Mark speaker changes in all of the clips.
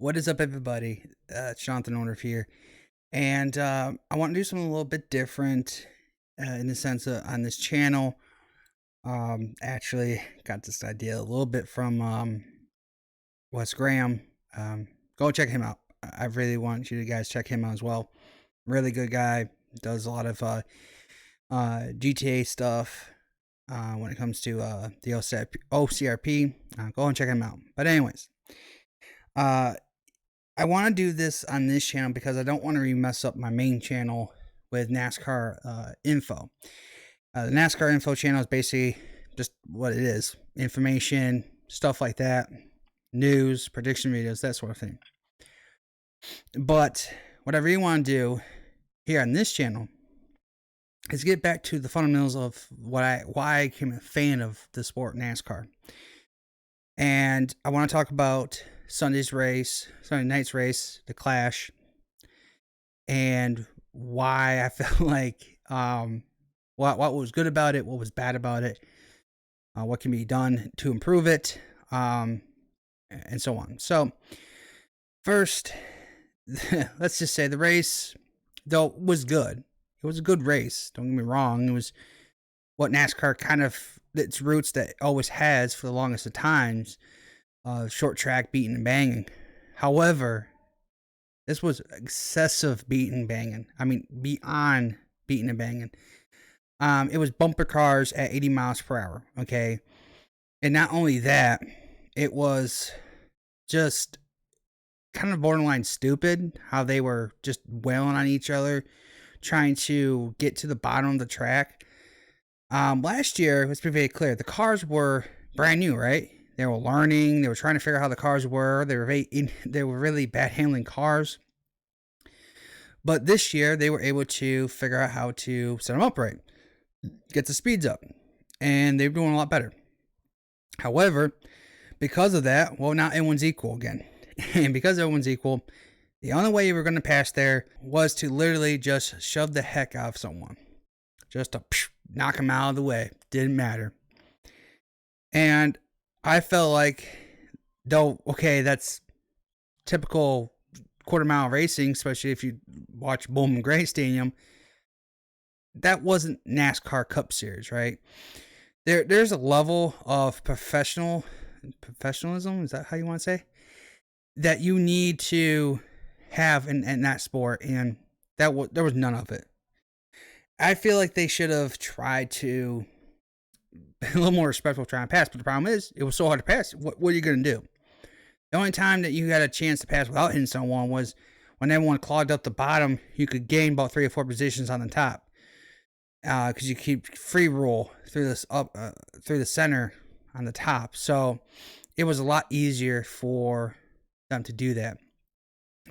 Speaker 1: What is up, everybody? It's Jonathan Orndorff here, and I want to do something a little bit different in the sense of on this channel. Actually, got this idea a little bit from Wes Graham. Go check him out. I really want you guys check him out as well. Really good guy. Does a lot of GTA stuff when it comes to the OCRP. Go and check him out. But anyways. I want to do this on this channel because I don't want to mess up my main channel with NASCAR info. The NASCAR info channel is basically just what it is. Information, stuff like that. News, prediction videos, that sort of thing. But whatever you want to do here on this channel is get back to the fundamentals of why I became a fan of the sport NASCAR. And I want to talk about Sunday night's race, the Clash, and why I felt like what was good about it, what was bad about it, what can be done to improve it, and so on. So first, let's just say the race, though, was good. It was a good race. Don't get me wrong. It was what NASCAR kind of, its roots that it always has for the longest of times. Short track beating and banging. However, this was excessive beating and banging. I mean, beyond beating and banging. It was bumper cars at 80 miles per hour. Okay. And not only that, it was just kind of borderline stupid how they were just wailing on each other, trying to get to the bottom of the track. Last year, let's be very clear, the cars were brand new, right? They were learning. They were trying to figure out how the cars were. They were really bad handling cars. But this year, they were able to figure out how to set them up right, get the speeds up, and they're doing a lot better. However, because of that, well, now everyone's equal again. And because everyone's equal, the only way you were going to pass there was to literally just shove the heck out of someone. Just to knock them out of the way. Didn't matter. And I felt like, though, okay, that's typical quarter mile racing, especially if you watch Bowman Gray Stadium. That wasn't NASCAR Cup Series, right? There's a level of professionalism, is that how you want to say? That you need to have in that sport, and there was none of it. I feel like they should have tried to be a little more respectful trying to pass, but the problem is it was so hard to pass. What are you going to do? The only time that you had a chance to pass without hitting someone was when everyone clogged up the bottom. You could gain about 3 or 4 positions on the top because you keep free roll through this through the center on the top. So it was a lot easier for them to do that,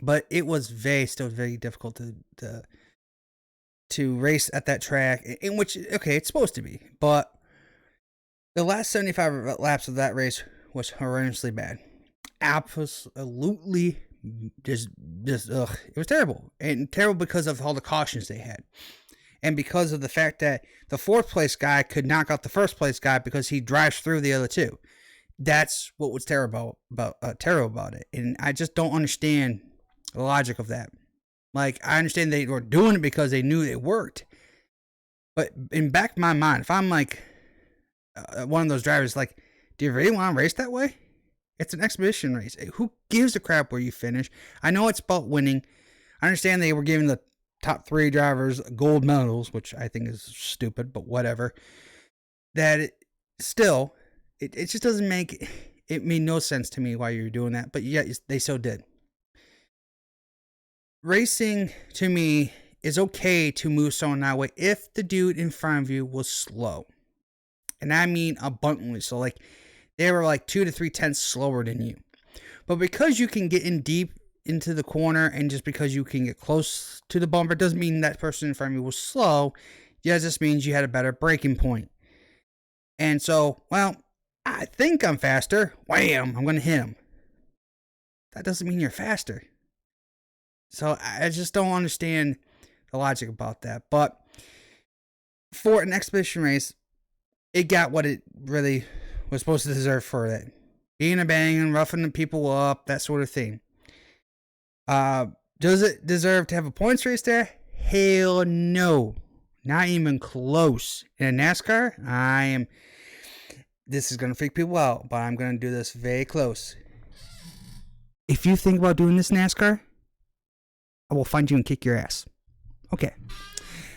Speaker 1: but it was still very difficult to race at that track, in which, okay, it's supposed to be, but the last 75 laps of that race was horrendously bad. Absolutely, just ugh. It was terrible, and terrible because of all the cautions they had, and because of the fact that the 4th place guy could knock out the 1st place guy because he drives through the other 2. That's what was terrible about it, and I just don't understand the logic of that. Like, I understand they were doing it because they knew it worked, but in back of my mind, if I'm like one of those drivers, like, do you really want to race that way? It's an exhibition race. Who gives a crap where you finish? I know it's about winning. I understand they were giving the top 3 drivers gold medals, which I think is stupid, but whatever. It just doesn't make it made no sense to me why you're doing that, but yeah, they so did. Racing, to me, is okay to move someone that way if the dude in front of you was slow. And I mean abundantly so. Like, they were like 2 to 3 tenths slower than you. But because you can get in deep into the corner, and just because you can get close to the bumper, doesn't mean that person in front of you was slow. Yeah, it just means you had a better braking point. And so, well, I think I'm faster. Wham! I'm going to hit him. That doesn't mean you're faster. So I just don't understand the logic about that. But for an exhibition race, it got what it really was supposed to deserve for it. Being a bang and roughing the people up, that sort of thing. Does it deserve to have a points race there? Hell no. Not even close. In NASCAR, this is going to freak people out, but I'm going to do this very close. If you think about doing this NASCAR, I will find you and kick your ass. Okay.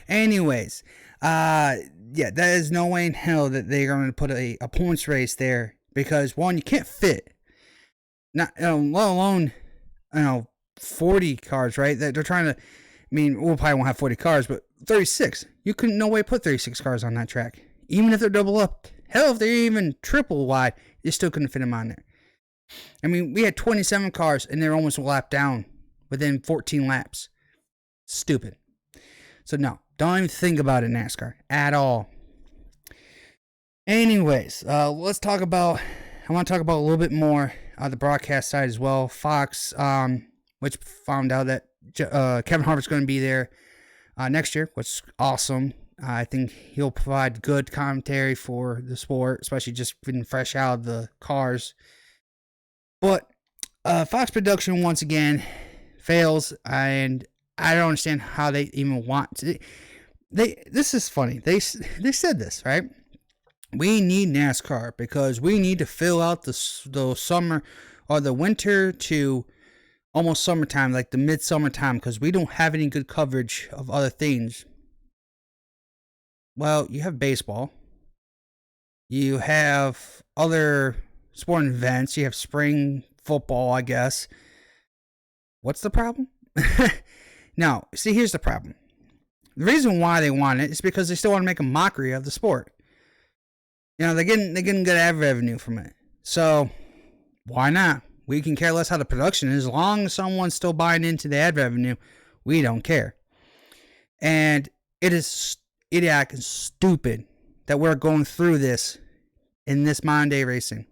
Speaker 1: Anyways, yeah, there is no way in hell that they're going to put a points race there because, one, you can't fit. Not, let alone, 40 cars, right? They're trying to, we'll probably won't have 40 cars, but 36. You couldn't no way put 36 cars on that track. Even if they're double up. Hell, if they're even triple wide, you still couldn't fit them on there. We had 27 cars, and they're almost a lap down within 14 laps. Stupid. So, no, don't even think about it, NASCAR, at all. Anyways, I want to talk about a little bit more the broadcast side as well. Fox, which found out that Kevin Harvick's going to be there next year, which is awesome. I think he'll provide good commentary for the sport, especially just being fresh out of the cars. But Fox production, once again, fails, and I don't understand how they even want to. This is funny. They said this, right? We need NASCAR because we need to fill out the summer or the winter to almost summertime, like the midsummer time, because we don't have any good coverage of other things. Well, you have baseball. You have other sporting events. You have spring football, I guess. What's the problem? Now, see, here's the problem. The reason why they want it is because they still want to make a mockery of the sport. They're getting good ad revenue from it. So, why not? We can care less how the production is. As long as someone's still buying into the ad revenue, we don't care. And it is idiotic and stupid that we're going through this in this modern day racing.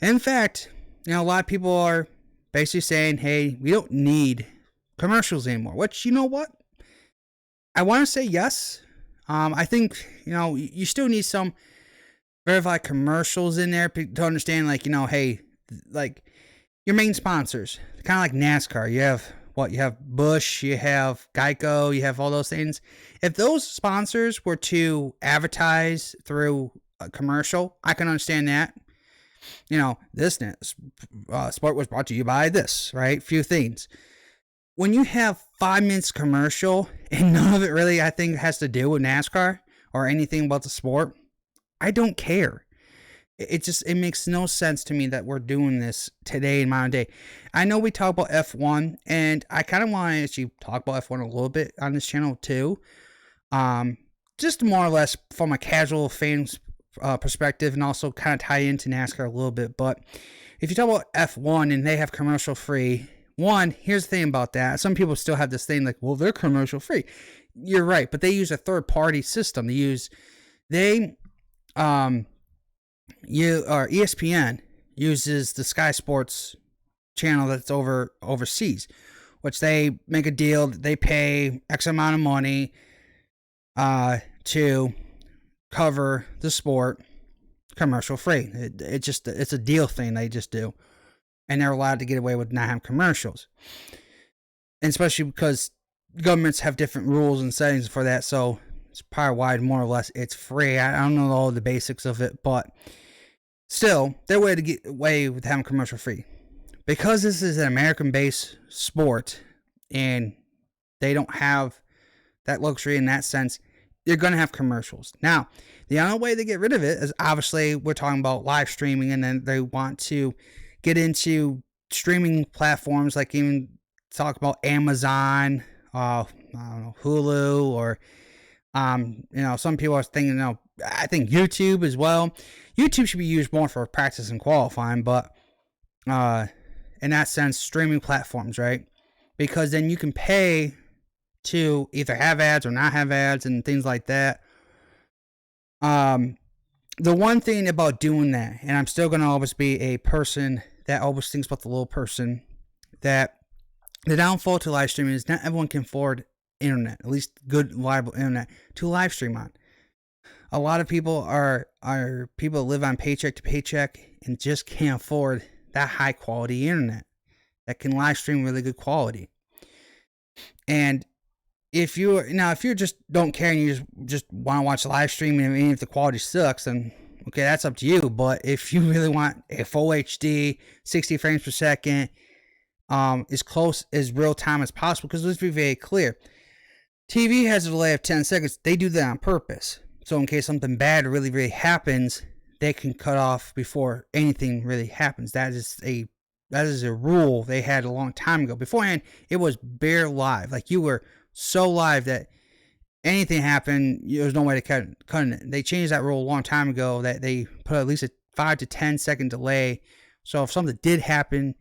Speaker 1: In fact, a lot of people are basically saying, hey, we don't need commercials anymore. Which, you know what? I want to say yes. I think, you still need some verified commercials in there to understand, hey, your main sponsors, kind of like NASCAR. You have Busch, you have Geico, you have all those things. If those sponsors were to advertise through a commercial, I can understand that. This sport was brought to you by this, right? Few things. When you have 5 minutes commercial and none of it really, I think, has to do with NASCAR or anything about the sport, I don't care. It makes no sense to me that we're doing this today in modern day. I know we talk about F1, and I kind of want to actually talk about F1 a little bit on this channel too. Just more or less from a casual fan's perspective, and also kind of tie into NASCAR a little bit. But if you talk about F1 and they have commercial free, here's the thing about that. Some people still have this thing like, well, they're commercial free. You're right, but they use a third party system. ESPN uses the Sky Sports channel that's overseas, which they make a deal. They pay X amount of money to cover the sport commercial free. It's a deal thing they just do, and they're allowed to get away with not having commercials, and especially because governments have different rules and settings for that. So it's probably why more or less it's free. I don't know all the basics of it, but still, their way to get away with having commercial free. Because this is an American-based sport, and they don't have that luxury in that sense, you're going to have commercials. Now, the only way to get rid of it is, obviously, we're talking about live streaming, and then they want to get into streaming platforms, like even talk about Amazon, I don't know, Hulu, or some people are thinking, I think YouTube as well. YouTube should be used more for practice and qualifying, but in that sense, streaming platforms, right? Because then you can pay to either have ads or not have ads and things like that. The one thing about doing that, and I'm still going to always be a person that always thinks about the little person, that the downfall to live streaming is not everyone can afford internet, at least good, reliable internet, to live stream on. A lot of people are people that live on paycheck to paycheck and just can't afford that high quality internet that can live stream really good quality. And if you just don't care and you just want to watch live streaming, and even if the quality sucks, then okay, that's up to you. But if you really want a full HD, 60 frames per second, as close as real time as possible, because let's be very clear, TV has a delay of 10 seconds. They do that on purpose. So in case something bad really, really happens, they can cut off before anything really happens. That is a rule they had a long time ago. Beforehand, it was bare live. Like, you were so live that anything happened, there was no way to cut it. They changed that rule a long time ago, that they put at least a 5 to 10 second delay. So if something did happen,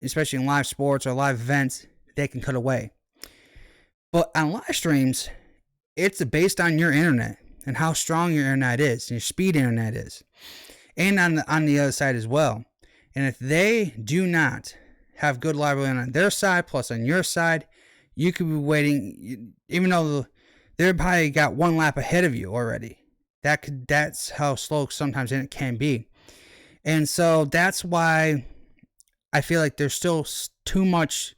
Speaker 1: especially in live sports or live events, they can cut away. But on live streams, it's based on your internet and how strong your internet is and your speed internet is. And on the other side as well. And if they do not have good library on their side plus on your side, you could be waiting, even though they're probably got one lap ahead of you already. That's how slow sometimes it can be. And so that's why I feel like there's still too much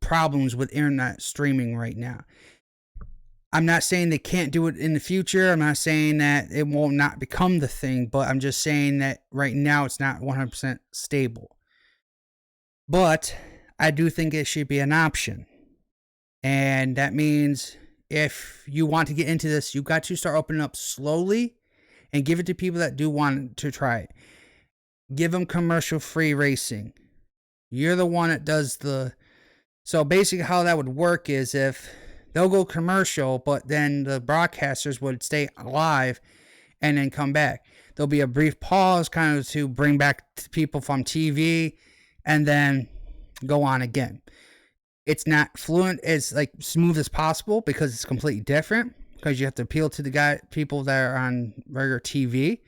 Speaker 1: problems with internet streaming right now. I'm not saying they can't do it in the future. I'm not saying that it will not become the thing, but I'm just saying that right now it's not 100% stable. But I do think it should be an option. And that means if you want to get into this, you've got to start opening up slowly and give it to people that do want to try it. Give them commercial-free racing. You're the one that does the... So basically how that would work is if they'll go commercial, but then the broadcasters would stay live and then come back. There'll be a brief pause kind of to bring back people from TV and then go on again. It's not fluent, it's like smooth as possible because it's completely different, because you have to appeal to the people that are on regular TV.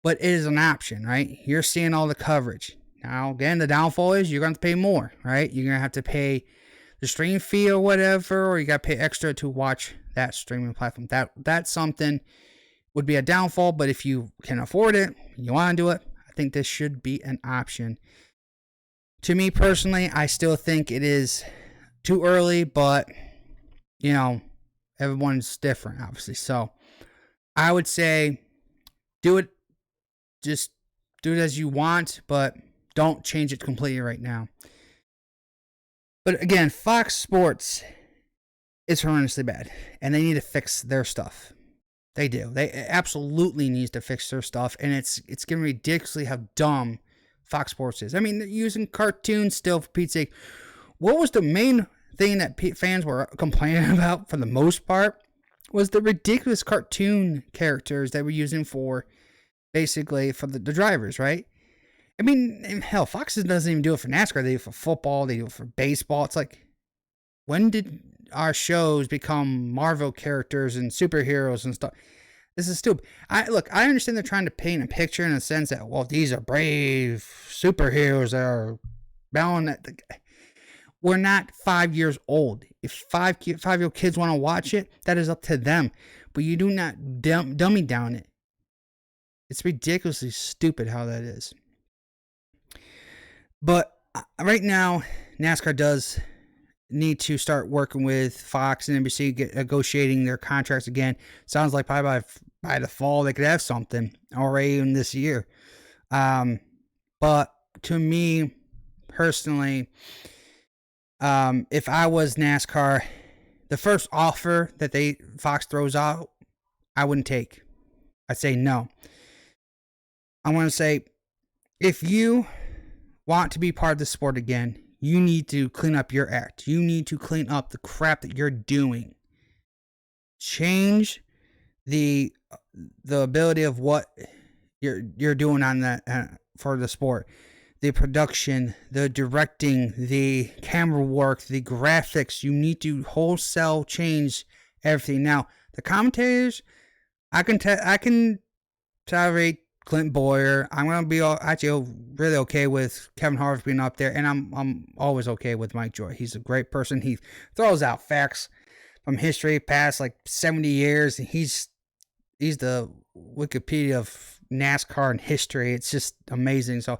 Speaker 1: But it is an option, right? You're seeing all the coverage. Now, again, the downfall is you're going to have to pay more, right? You're going to have to pay the stream fee or whatever, or you got to pay extra to watch that streaming platform. That's something would be a downfall, but if you can afford it, you want to do it, I think this should be an option. To me personally, I still think it is too early, but, you know, everyone's different, obviously. So I would say do it. Just do it as you want, but don't change it completely right now. But again, Fox Sports is horrendously bad, and they need to fix their stuff. They do. They absolutely need to fix their stuff, and it's getting ridiculously how dumb Fox Sports is. I mean, they're using cartoons still, for Pete's sake. What was the main thing that fans were complaining about for the most part was the ridiculous cartoon characters they were using for, basically, for the drivers, right? I mean, hell, Fox doesn't even do it for NASCAR. They do it for football. They do it for baseball. It's like, when did our shows become Marvel characters and superheroes and stuff? This is stupid. I understand they're trying to paint a picture in a sense that, well, these are brave superheroes that are bound. We're not 5 years old. If five-year-old kids want to watch it, that is up to them. But you do not dummy down it. It's ridiculously stupid how that is. But right now, NASCAR does need to start working with Fox and NBC, negotiating their contracts again. Sounds like probably by the fall they could have something already in this year. But to me, personally, if I was NASCAR, the first offer that Fox throws out, I wouldn't take. I'd say no. I want to say, if you want to be part of the sport again, you need to clean up your act. You need to clean up the crap that you're doing. Change the ability of what you're doing on that for the sport. The production, the directing, the camera work, the graphics. You need to wholesale change everything. Now, the commentators, I can tolerate Clint Boyer. I'm going to be actually really okay with Kevin Harvick being up there, and I'm always okay with Mike Joy. He's a great person. He throws out facts from history past like 70 years. He's the Wikipedia of NASCAR and history. It's just amazing. So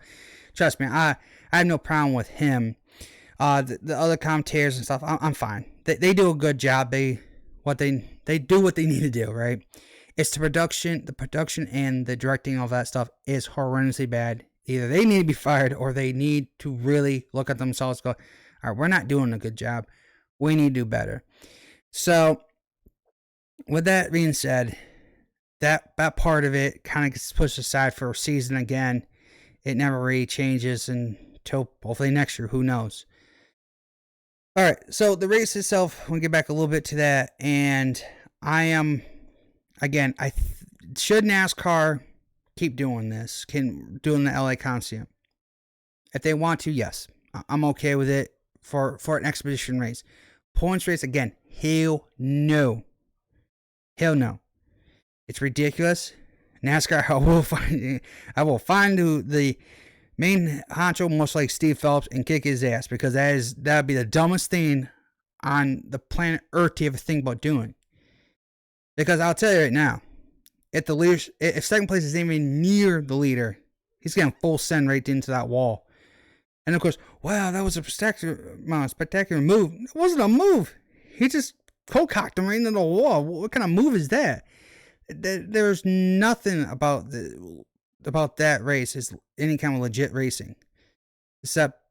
Speaker 1: trust me, I I have no problem with him. The other commentators and stuff, I'm fine. They do a good job. They do what they need to do, right? It's the production and the directing, all that stuff is horrendously bad. Either they need to be fired or they need to really look at themselves and go, all right, we're not doing a good job. We need to do better. So, with that being said, that part of it kind of gets pushed aside for a season again. It never really changes until hopefully next year. Who knows? All right, so the race itself, we'll get back a little bit to that. And I am, again, should NASCAR keep doing this, doing the LA Coliseum? If they want to, yes. I'm okay with it for an expedition race. Points race, again, hell no. Hell no. It's ridiculous. NASCAR, I will find the main honcho, most like Steve Phelps, and kick his ass, because that would be the dumbest thing on the planet Earth to ever think about doing. Because I'll tell you right now, if second place is even near the leader, he's getting full send right into that wall. And of course, wow, that was a spectacular move. It wasn't a move. He just cocked him right into the wall. What kind of move is that? There's nothing about that race is any kind of legit racing, except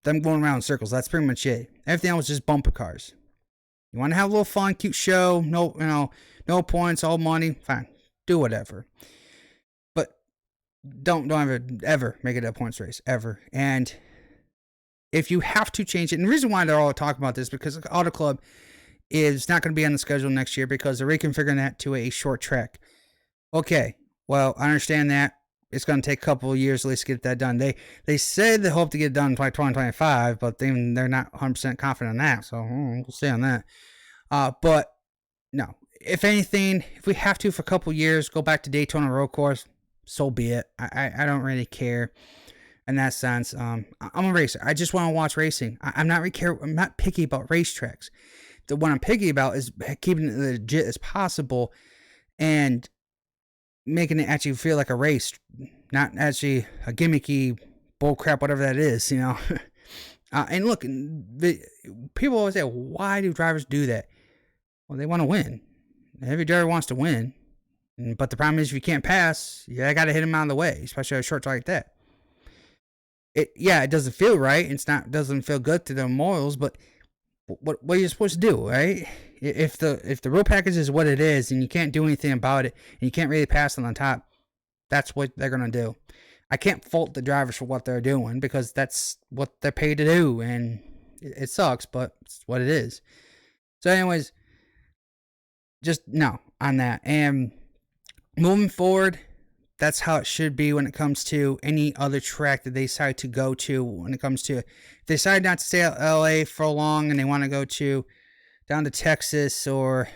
Speaker 1: them going around in circles. That's pretty much it. Everything else is just bumper cars. You want to have a little fun, cute show? No points, all money. Fine, do whatever. But don't ever make it a points race ever. And if you have to change it, and the reason why they're all talking about this is because the Auto Club is not going to be on the schedule next year because they're reconfiguring that to a short track. Okay, well, I understand that. It's going to take a couple of years at least to get that done. They said they hope to get it done by 2025, but they're not 100% confident on that, so we'll see on that. But, no. If anything, if we have to for a couple of years, go back to Daytona Road Course, so be it. I don't really care in that sense. I'm a racer. I just want to watch racing. I'm not picky about racetracks. What I'm picky about is keeping it legit as possible and making it actually feel like a race, not actually a gimmicky bullcrap, whatever that is, and look, people always say, why do drivers do that? Well, they want to win. Every driver wants to win. But the problem is, if you can't pass, I got to hit him out of the way, especially on a short track like that. It doesn't feel right. Doesn't feel good to the morals, but what are you supposed to do, right? If the rule package is what it is and you can't do anything about it and you can't really pass on top, that's what they're going to do. I can't fault the drivers for what they're doing because that's what they're paid to do, and it sucks, but it's what it is. So anyways, just no on that. And moving forward, that's how it should be when it comes to any other track that they decide to go to. When it comes to, if they decide not to stay at LA for long and they want to go down to Texas or,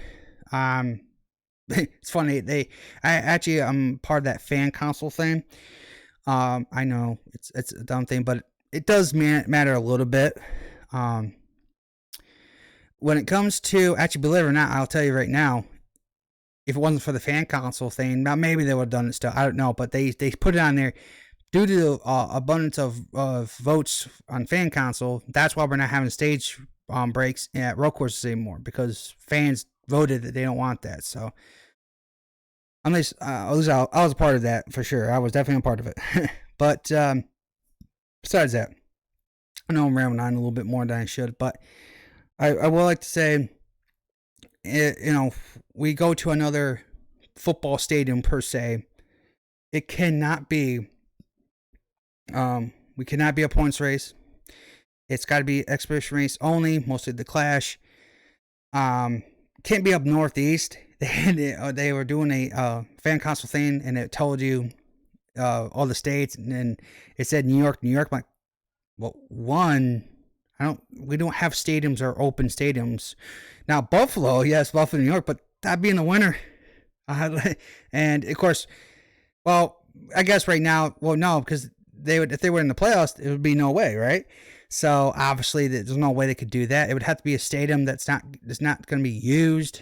Speaker 1: it's funny. I'm part of that fan council thing. I know it's a dumb thing, but it does matter a little bit. When it comes to, actually, believe it or not, I'll tell you right now, if it wasn't for the fan council thing, now maybe they would have done it still. I don't know, but they put it on there due to the abundance of votes on fan council. That's why we're not having stage breaks at road courses anymore, because fans voted that they don't want that. So, at least I was a part of that for sure. I was definitely a part of it. But besides that, I know I'm rambling on a little bit more than I should, but I would like to say, we go to another football stadium per se. It cannot be, we cannot be a points race. It's got to be expedition race only, mostly the Clash. Can't be up northeast. They were doing a fan council thing, and it told you all the states, and then it said New York. I'm like, well, we don't have stadiums or open stadiums. Now, Buffalo, yes, Buffalo, New York, but that'd be in the winter. And of course, well, I guess right now, well, no, because if they were in the playoffs, it would be no way, right? So obviously, there's no way they could do that. It would have to be a stadium that's not going to be used.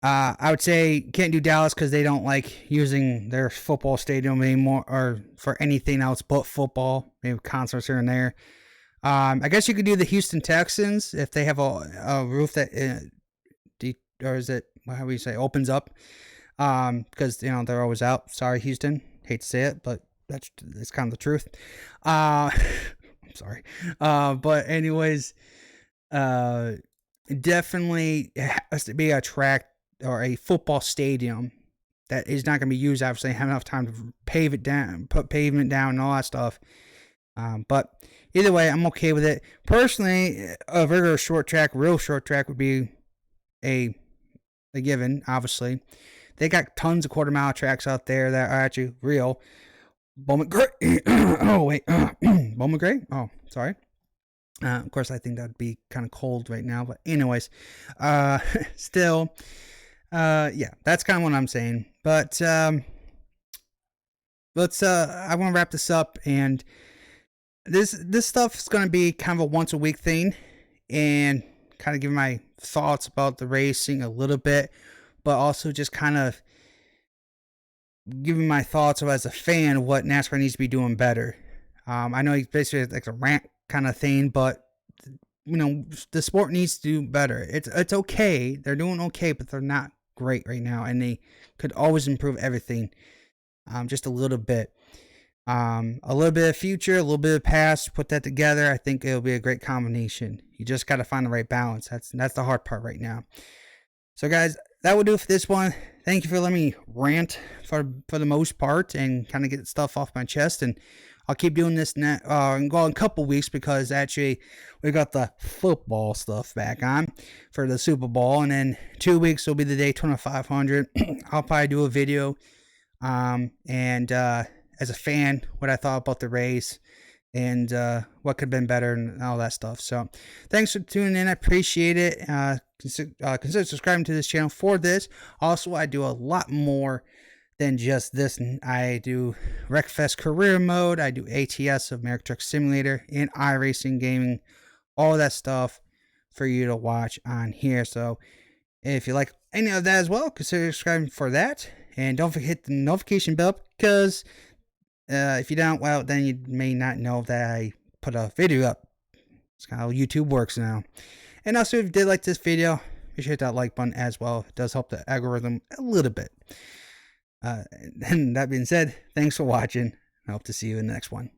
Speaker 1: I would say can't do Dallas because they don't like using their football stadium anymore or for anything else but football. Maybe concerts here and there. I guess you could do the Houston Texans if they have a roof that, or is it, how do you say, opens up? Because they're always out. Sorry, Houston. Hate to say it, but that's kind of the truth. I'm sorry. But anyways, definitely has to be a track or a football stadium that is not going to be used. Obviously, have enough time to pave it down, put pavement down, and all that stuff. But either way, I'm okay with it. Personally, a regular short track, real short track, would be a given. Obviously, they got tons of quarter mile tracks out there that are actually real. Bowman Gray. Oh wait, Bowman Gray. Oh, sorry. Of course, I think that'd be kind of cold right now, but anyways, still, yeah, that's kind of what I'm saying. But let's. I want to wrap this up, and this stuff is going to be kind of a once a week thing, and kind of give my thoughts about the racing a little bit, but also just kind of giving my thoughts as a fan what NASCAR needs to be doing better. I know he's basically like a rant kind of thing, but the sport needs to do better. It's okay. They're doing okay, but they're not great right now, and they could always improve everything just a little bit. A little bit of future, a little bit of past, put that together. I think it'll be a great combination. You just got to find the right balance. That's the hard part right now. So guys, that will do it for this one. Thank you for letting me rant for the most part and kind of get stuff off my chest. And I'll keep doing this in a couple weeks because actually we got the football stuff back on for the Super Bowl. And then 2 weeks will be the Daytona 500. I'll probably do a video and as a fan, what I thought about the race and what could have been better and all that stuff. So thanks for tuning in. I appreciate it. Consider subscribing to this channel for this. Also, I do a lot more than just this. I do Wreckfest career mode. I do ATS of American Truck Simulator and iRacing gaming. All that stuff for you to watch on here. So if you like any of that as well, consider subscribing for that. And don't forget to hit the notification bell because if you don't, well, then you may not know that I put a video up. It's kind of how YouTube works now. And also, if you did like this video, be sure to hit that like button as well. It does help the algorithm a little bit. And that being said, thanks for watching. I hope to see you in the next one.